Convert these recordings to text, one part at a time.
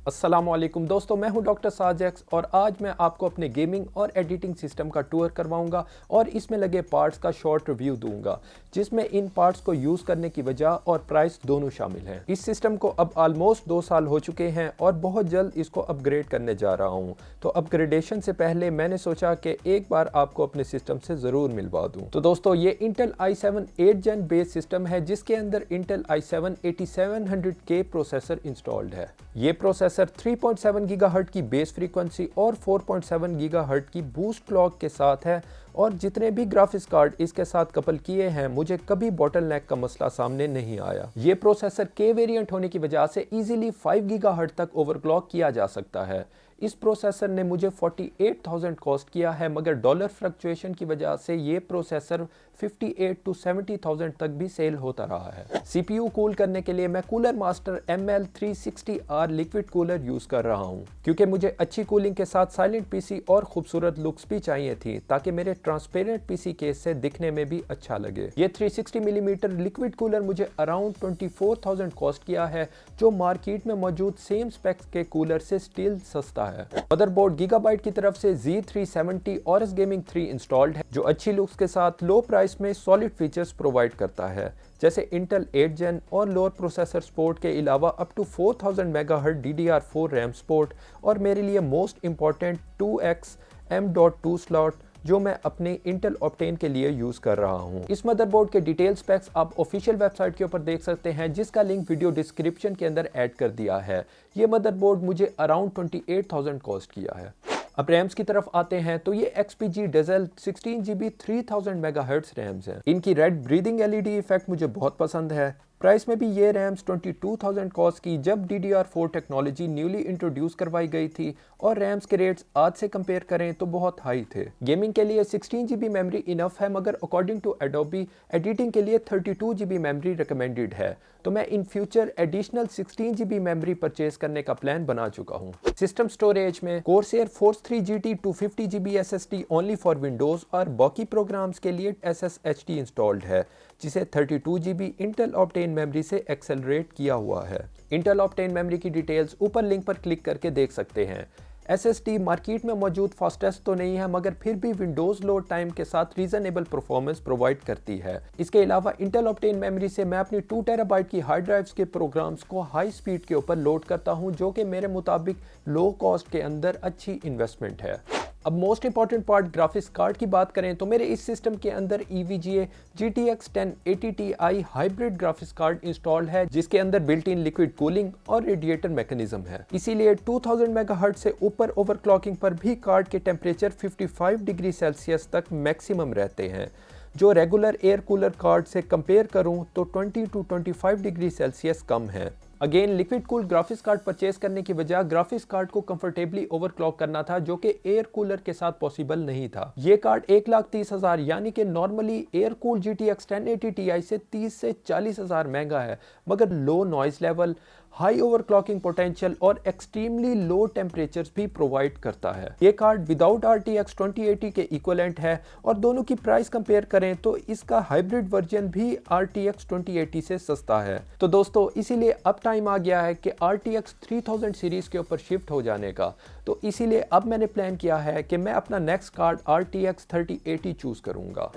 अस्सलामुअलैकुम दोस्तों, मैं हूं डॉक्टर साजेक्स और आज मैं आपको अपने गेमिंग और एडिटिंग सिस्टम का टूर करवाऊंगा और इसमें लगे पार्ट्स का शॉर्ट रिव्यू दूंगा, जिसमें इन पार्ट्स को यूज़ करने की वजह और प्राइस दोनों शामिल हैं। इस सिस्टम को अब ऑलमोस्ट 2 साल हो चुके हैं और बहुत जल्द इसको अपग्रेड करने जा रहा हूं। तो अपग्रेडेशन से पहले मैंने सोचा कि एक बार आपको अपने सिस्टम से ज़रूर मिलवा दूँ। तो दोस्तों, ये इंटेल i7 8 जेन बेस्ड सिस्टम है, जिसके अंदर Intel i7 8700K processor installed है। ये प्रोसेसर 3.7 गीगाहर्ट्ज़ की बेस फ्रीक्वेंसी और 4.7 गीगाहर्ट्ज़ की बूस्ट क्लॉक के साथ है और जितने भी ग्राफिक्स कार्ड इसके साथ कपल किए हैं, मुझे कभी बॉटलनेक का मसला सामने नहीं आया। ये प्रोसेसर के वेरिएंट होने की वजह से इजीली 5 गीगाहर्ट्ज़ तक ओवरक्लॉक किया जा सकता है। इस प्रोसेसर ने मुझे 48,000 कॉस्ट किया है, मगर डॉलर फ्लक्चुएशन की वजह से ये प्रोसेसर 58 to 70,000 तक भी सेल होता रहा है। सीपीयू कूल करने के लिए मैं cooler master ML360R liquid cooler use कर रहा हूँ, क्योंकि मुझे अच्छी कूलिंग के साथ साइलेंट पीसी और खूबसूरत लुक्स भी चाहिए थी, ताकि मेरे ट्रांसपेरेंट पीसी केस से दिखने में भी अच्छा लगे। ये 360 मिलीमीटर लिक्विड कूलर मुझे अराउंड 24,000 कॉस्ट किया है, जो मार्केट में मौजूद सेम स्पेक्स के कूलर से स्टिल सस्ता है। मदरबोर्ड गीगाबाइट की तरफ से Z370 Aorus Gaming 3 इंस्टॉल्ड है, जो अच्छी लुक्स के साथ लो प्राइस में सॉलिड फीचर्स प्रोवाइड करता है, जैसे इंटेल 8 जेन और लोअर प्रोसेसर सपोर्ट के अलावा up to 4000 megahertz DDR4 RAM support और मेरे लिए most important 2x M.2 slot, जो मैं अपने इंटेल ऑप्टेन के लिए यूज कर रहा हूं। इस मदरबोर्ड के डिटेल स्पेक्स आप ऑफिशियल वेबसाइट के ऊपर देख सकते हैं, जिसका लिंक वीडियो डिस्क्रिप्शन के अंदर ऐड कर दिया है। ये मदरबोर्ड मुझे अराउंड 28,000 कॉस्ट किया है। अब रैम्स की तरफ आते हैं तो ये XPG Dazzle 16GB 3000 megahertz rams हैं। इनकी रेड ब्रीदिंग LED इफेक्ट मुझे बहुत पसंद है। प्राइस में भी ये रैम्स 22,000 कॉस्ट की, जब DDR4 टेक्नोलॉजी न्यूली इंट्रोड्यूस करवाई गई थी और रैम्स के रेट्स आज से कंपेयर करें तो बहुत हाई थे। गेमिंग के लिए 16GB मेमोरी इनफ है, मगर अकॉर्डिंग टू एडोबी एडिटिंग के लिए 32GB मेमोरी रिकमेंडेड है। तो मैं in future additional 16GB memory purchase करने का प्लान बना चुका हूँ। सिस्टम स्टोरेज में Corsair Force 3 GT 250GB SSD only for Windows और बाकी प्रोग्राम्स के लिए SSHD इंस्टॉल्ड है, जिसे 32GB इंटेल ऑप्टेन मेमोरी से एक्सेलरेट किया हुआ है। इंटेल ऑप्टेन मेमोरी की डिटेल्स ऊपर लिंक पर क्लिक करके देख सकते हैं। SSD मार्केट में मौजूद फास्टेस्ट तो नहीं है, मगर फिर भी विंडोज लोड टाइम के साथ रीजनेबल परफॉर्मेंस प्रोवाइड करती है। इसके अलावा इंटेल ऑप्टेन मेमोरी से मैं अपनी 2 टेराबाइट की हार्ड ड्राइव्स के प्रोग्राम्स को हाई स्पीड के ऊपर लोड करता हूं, जो कि मेरे मुताबिक लो कॉस्ट के अंदर अच्छी इन्वेस्टमेंट है। अब most important part graphics card की बात करें तो मेरे इस सिस्टम के अंदर EVGA GTX 1080 Ti hybrid graphics card installed है, जिसके अंदर बिल्ट इन लिक्विड कूलिंग और रेडिएटर मैकेनिज्म है। इसीलिए 2000 मेगाहर्ट्ज से ऊपर ओवरक्लॉकिंग पर भी कार्ड के टेम्परेचर 55 डिग्री सेल्सियस तक मैक्सिमम रहते हैं। जो रेगुलर एयर कूलर कार्ड से कंपेयर करूं तो 20 to 25 डिग्री सेल्सियस कम है। Again, liquid cool graphics card purchase करने की वजह ग्राफिक्स कार्ड को कंफर्टेबली ओवरक्लॉक करना था, जो कि एयर कूलर के साथ पॉसिबल नहीं था। ये कार्ड 1,30,000 यानी कि normally air cool GTX 1080 Ti से 30 से 40,000 महंगा है, मगर low noise level, high overclocking potential और एक्सट्रीमली लो टेम्परेचर्स भी प्रोवाइड करता है। ये कार्ड विदाउट RTX 2080 के इक्वलेंट है और दोनों की प्राइस कंपेयर करें तो इसका हाइब्रिड वर्जन भी RTX 2080 से सस्ता है। तो दोस्तों, इसीलिए अब टाइम आ गया है कि RTX 3000 सीरीज के ऊपर शिफ्ट हो जाने का। तो इसीलिए अब मैंने प्लान किया है कि मैं अपना नेक्स्ट कार्ड RTX 3080 चूज करूंगा।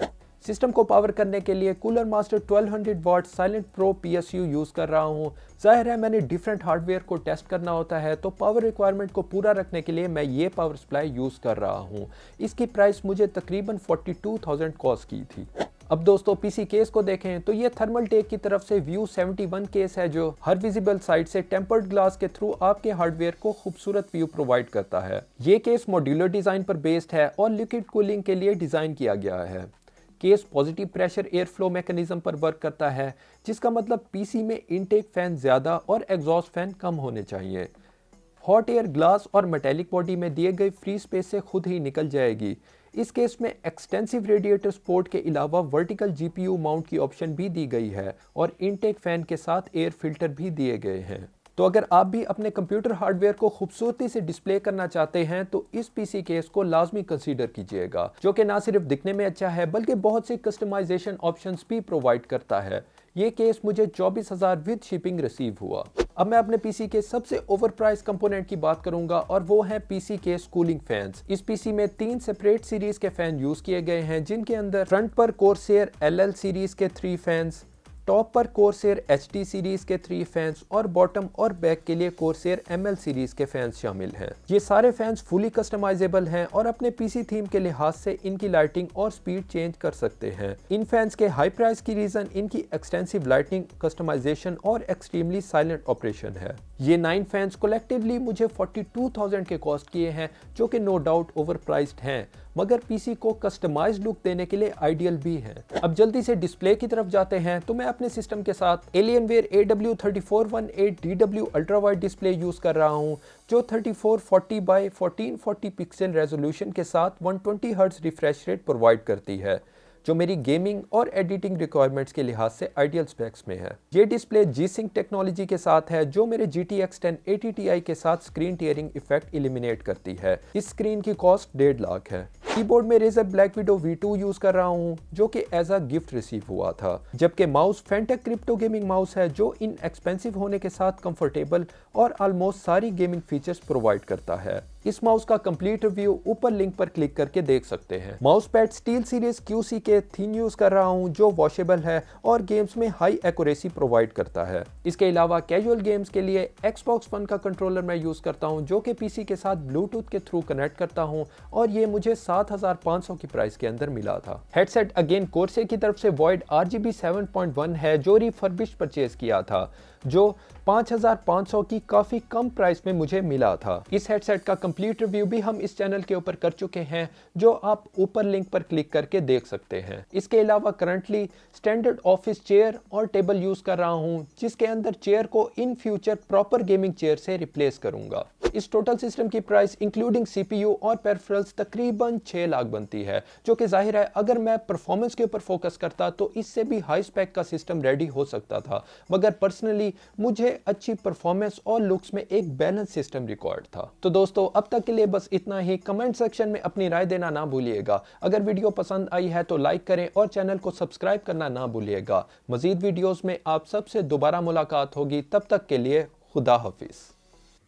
सिस्टम को पावर करने के लिए कूलर मास्टर 1200 वाट साइलेंट प्रो PSU यूज कर रहा हूं। जाहिर है मैंने डिफरेंट हार्डवेयर को टेस्ट करना होता है, तो पावर रिक्वायरमेंट को पूरा रखने के लिए मैं ये पावर सप्लाई यूज कर रहा हूं। इसकी प्राइस मुझे तकरीबन 42,000 कॉस्ट की थी। अब दोस्तों, पीसी केस को देखें तो ये थर्मल टेक की तरफ से व्यू 71 केस है, जो हर विजिबल साइड से टेम्पर्ड ग्लास के थ्रू आपके हार्डवेयर को खूबसूरत व्यू प्रोवाइड करता है। ये केस मॉड्यूलर डिजाइन पर बेस्ड है और लिक्विड कूलिंग के लिए डिजाइन किया गया है। Case positive pressure air flow mechanism पर वर्क करता है, जिसका मतलब पीसी में इनटेक फैन ज्यादा और एग्जॉस्ट फैन कम होने चाहिए। हॉट एयर ग्लास और मेटेलिक बॉडी में दिए गए फ्री स्पेस से खुद ही निकल जाएगी। इस केस में एक्सटेंसिव रेडिएटर सपोर्ट के अलावा वर्टिकल GPU माउंट की ऑप्शन भी दी गई है और इनटेक फैन के साथ एयर फिल्टर भी दिए गए हैं। तो अगर आप भी अपने कंप्यूटर हार्डवेयर को खूबसूरती से डिस्प्ले करना चाहते हैं तो इस पीसी केस को लाजमी कंसीडर कीजिएगा, जो कि ना सिर्फ दिखने में अच्छा है बल्कि बहुत सी कस्टमाइजेशन ऑप्शंस भी प्रोवाइड करता है। ये केस मुझे 24,000 विद शिपिंग रिसीव हुआ। अब मैं अपने पीसी के सबसे ओवर प्राइस कंपोनेंट की बात करूंगा और वो है पीसी के कूलिंग फैंस। इस पीसी में 3 सेपरेट सीरीज के फैन यूज किए गए हैं, जिनके अंदर फ्रंट पर कोर्सेयर LL सीरीज के 3 फैंस, टॉप पर कोर्सेयर HD सीरीज के 3 फैंस और बॉटम और बैक के लिए कोर्सेयर ML सीरीज के फैंस शामिल हैं। ये सारे फैंस फुली कस्टमाइजेबल हैं और अपने पीसी थीम के लिहाज से इनकी लाइटिंग और स्पीड चेंज कर सकते हैं। इन फैंस के हाई प्राइस की रीजन इनकी एक्सटेंसिव लाइटिंग, कस्टमाइजेशन और एक्सट्रीमली साइलेंट ऑपरेशन है। ये 9 फैंस कलेक्टिवली मुझे 42,000 के कॉस्ट किए हैं, जो कि नो डाउट ओवर प्राइस्ड हैं, मगर पीसी को कस्टमाइज्ड लुक देने के लिए आइडियल भी हैं। अब जल्दी से डिस्प्ले की तरफ जाते हैं तो मैं अपने सिस्टम के साथ Alienware AW3418DW ultra wide display use कर रहा हूं, जो 3440 बाय 1440 पिक्सल रेजोल्यूशन के साथ 120 हर्ट्ज रिफ्रेश रेट प्रोवाइड करती है, जो मेरी गेमिंग और एडिटिंग रिक्वायरमेंट्स के लिहाज से आइडियल स्पेक्स में है। ये डिस्प्ले G-Sync टेक्नोलॉजी के साथ है, जो मेरे GTX 1080 Ti के साथ स्क्रीन टीयरिंग इफेक्ट एलिमिनेट करती है। इस स्क्रीन की कॉस्ट 1.5 लाख है। कीबोर्ड में Razer Black Widow V2 use कर रहा हूँ, जो कि एज अ गिफ्ट रिसीव हुआ था, जबकि mouse Fantech crypto gaming mouse है, जो इन एक्सपेंसिव होने के साथ कंफर्टेबल और ऑलमोस्ट सारी गेमिंग फीचर्स प्रोवाइड करता है। इस माउस का कंप्लीट रिव्यू ऊपर लिंक पर क्लिक करके देख सकते हैं। Mouse pad steel series QC के थिन यूज कर रहा हूं, जो वॉशेबल है और गेम्स में हाई एक्यूरेसी प्रोवाइड करता है। इसके अलावा कैजुअल गेम्स के लिए Xbox One का कंट्रोलर मैं यूज करता हूं, जो कि पीसी के साथ ब्लूटूथ के थ्रू कनेक्ट करता हूं और ये मुझे 7,500 की प्राइस के अंदर मिला था। हेडसेट अगेन कोर्सेयर की तरफ से Void RGB 7.1 है, जो रिफर्बिश्ड परचेज किया था, जो 5,500 की काफी कम प्राइस में मुझे मिला था। इस हेडसेट का कंप्लीट रिव्यू भी हम इस चैनल के ऊपर कर चुके हैं, जो आप ऊपर लिंक पर क्लिक करके देख सकते हैं। इसके अलावा करंटली स्टैंडर्ड ऑफिस चेयर और टेबल यूज कर रहा हूं, जिसके अंदर चेयर को in future proper gaming chair से रिप्लेस करूंगा। इस टोटल सिस्टम की प्राइस इंक्लूडिंग CPU और पेरिफेरल्स तकरीबन 6 लाख बनती है, जो कि जाहिर है अगर मैं परफॉर्मेंस के ऊपर फोकस करता तो इससे भी हाई स्पेक का सिस्टम रेडी हो सकता था, मगर पर्सनली मुझे अच्छी परफॉर्मेंस और लुक्स में एक बैलेंस सिस्टम रिक्वायर्ड था। तो दोस्तों अब तक के लिए बस इतना ही। कमेंट सेक्शन में अपनी राय देना ना भूलिएगा। अगर वीडियो पसंद आई है तो लाइक करें और चैनल को सब्सक्राइब करना ना भूलिएगा। मजीद वीडियोस में आप सबसे दोबारा मुलाकात होगी, तब तक के लिए खुदा हाफिज।